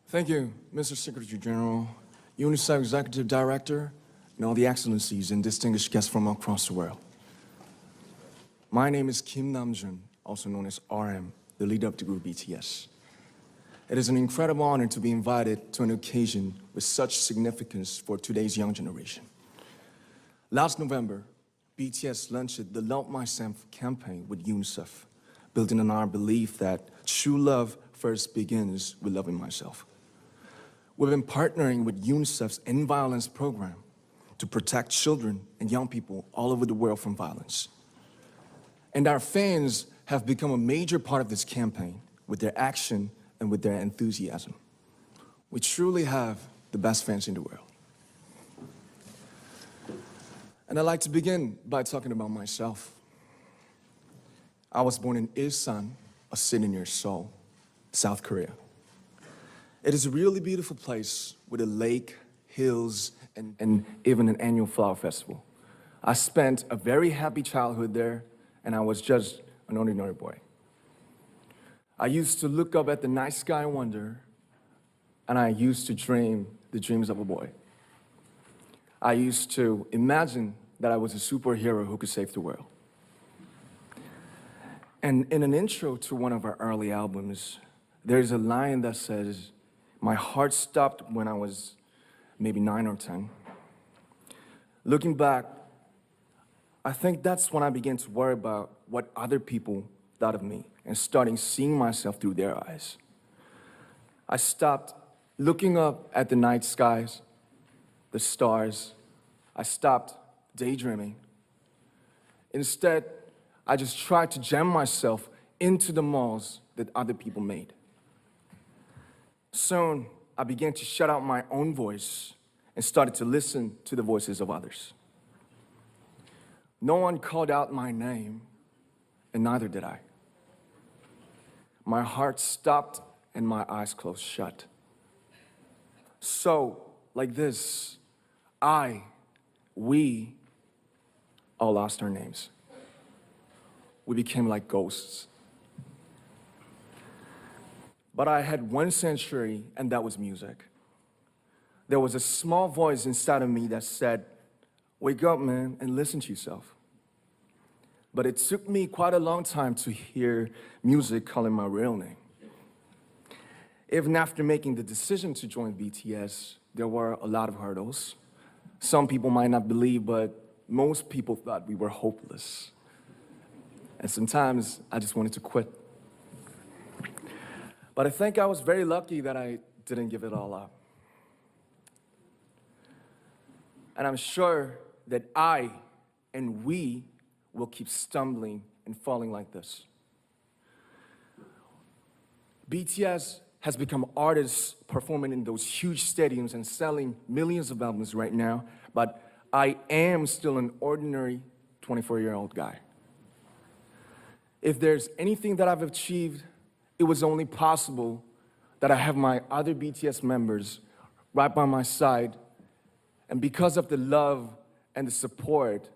Thank you, Mr. Secretary General, UNICEF Executive Director, and all the excellencies and distinguished guests from across the world. My name is Kim Namjoon, also known as RM, the leader of the group BTS. It is an incredible honor to be invited to an occasion with such significance for today's young generation. Last November, BTS launched the Love Myself campaign with UNICEF, building on our belief that true love first begins with loving myself. We've been partnering with UNICEF's End Violence program to protect children and young people all over the world from violence. And our fans have become a major part of this campaign with their action and with their enthusiasm. We truly have the best fans in the world. And I'd like to begin by talking about myself. I was born in Ilsan, a city near Seoul, South Korea. It is a really beautiful place with a lake, hills, and even an annual flower festival. I spent a very happy childhood there, and I was just an ordinary boy. I used to look up at the night sky and wonder, and I used to dream the dreams of a boy. I used to imagine that I was a superhero who could save the world. And in an intro to one of our early albums, there's a line that says, "My heart stopped when I was maybe 9 or 10. Looking back, I think that's when I began to worry about what other people thought of me and starting seeing myself through their eyes. I stopped looking up at the night skies, the stars. I stopped daydreaming. Instead, I just tried to jam myself into the malls that other people made. Soon, I began to shut out my own voice and started to listen to the voices of others. No one called out my name, and neither did I. My heart stopped and my eyes closed shut. So, like this, we all lost our names. We became like ghosts. But I had one sanctuary, and that was music. There was a small voice inside of me that said, "Wake up, man, and listen to yourself." But it took me quite a long time to hear music calling my real name. Even after making the decision to join BTS, there were a lot of hurdles. Some people might not believe, but most people thought we were hopeless. And sometimes I just wanted to quit. But I think I was very lucky that I didn't give it all up. And I'm sure that I and we will keep stumbling and falling like this. BTS has become artists performing in those huge stadiums and selling millions of albums right now, but I am still an ordinary 24-year-old guy. If there's anything that I've achieved, it was only possible that I have my other BTS members right by my side, and because of the love and the support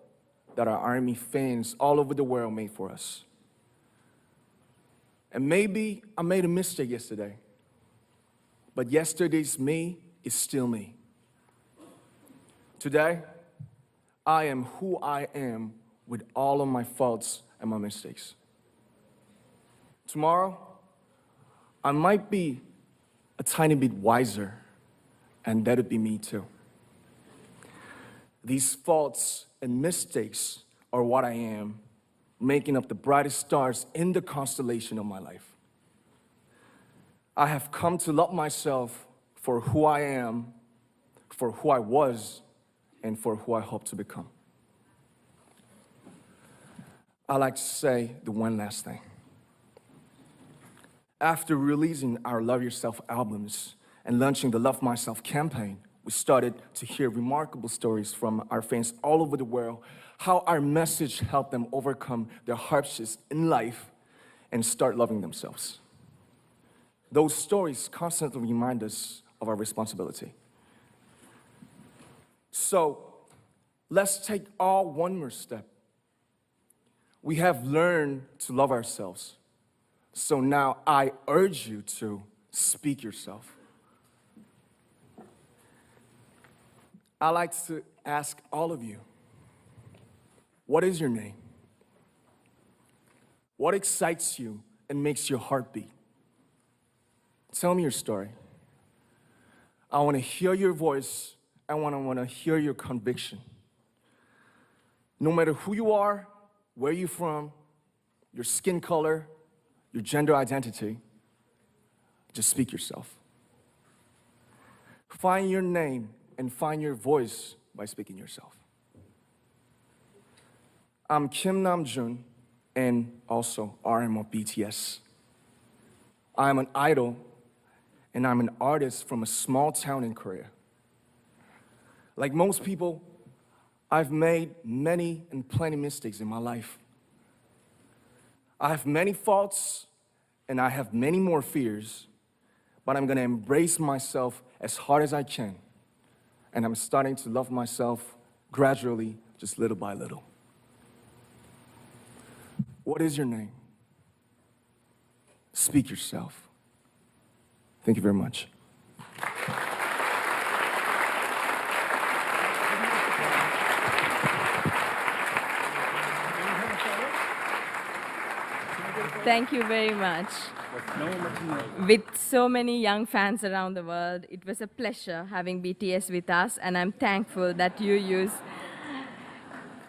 that our ARMY fans all over the world made for us. And maybe I made a mistake yesterday, but yesterday's me is still me. Today, I am who I am with all of my faults and my mistakes. Tomorrow, I might be a tiny bit wiser, and that'd be me too. These faults and mistakes are what I am, making up the brightest stars in the constellation of my life. I have come to love myself for who I am, for who I was, and for who I hope to become. I'd like to say the one last thing. After releasing our Love Yourself albums and launching the Love Myself campaign, we started to hear remarkable stories from our fans all over the world, how our message helped them overcome their hardships in life and start loving themselves. Those stories constantly remind us of our responsibility. So, let's take all one more step. We have learned to love ourselves. So now I urge you to speak yourself, I'd like to ask all of you, what is your name? What excites you and makes your heart beat? Tell me your story. I want to hear your voice. I want to hear your conviction. No matter who you are, where you're from, your skin color, your gender identity, just speak yourself. Find your name and find your voice by speaking yourself. I'm Kim Namjoon, and also RM of BTS. I'm an idol, and I'm an artist from a small town in Korea. Like most people, I've made many and plenty mistakes in my life. I have many faults, and I have many more fears, but I'm gonna embrace myself as hard as I can, and I'm starting to love myself gradually, just little by little. What is your name? Speak yourself. Thank you very much. Thank you very much. With so many young fans around the world, it was a pleasure having BTS with us, and I'm thankful that you use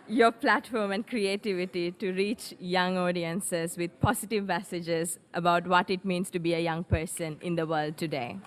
your platform and creativity to reach young audiences with positive messages about what it means to be a young person in the world today.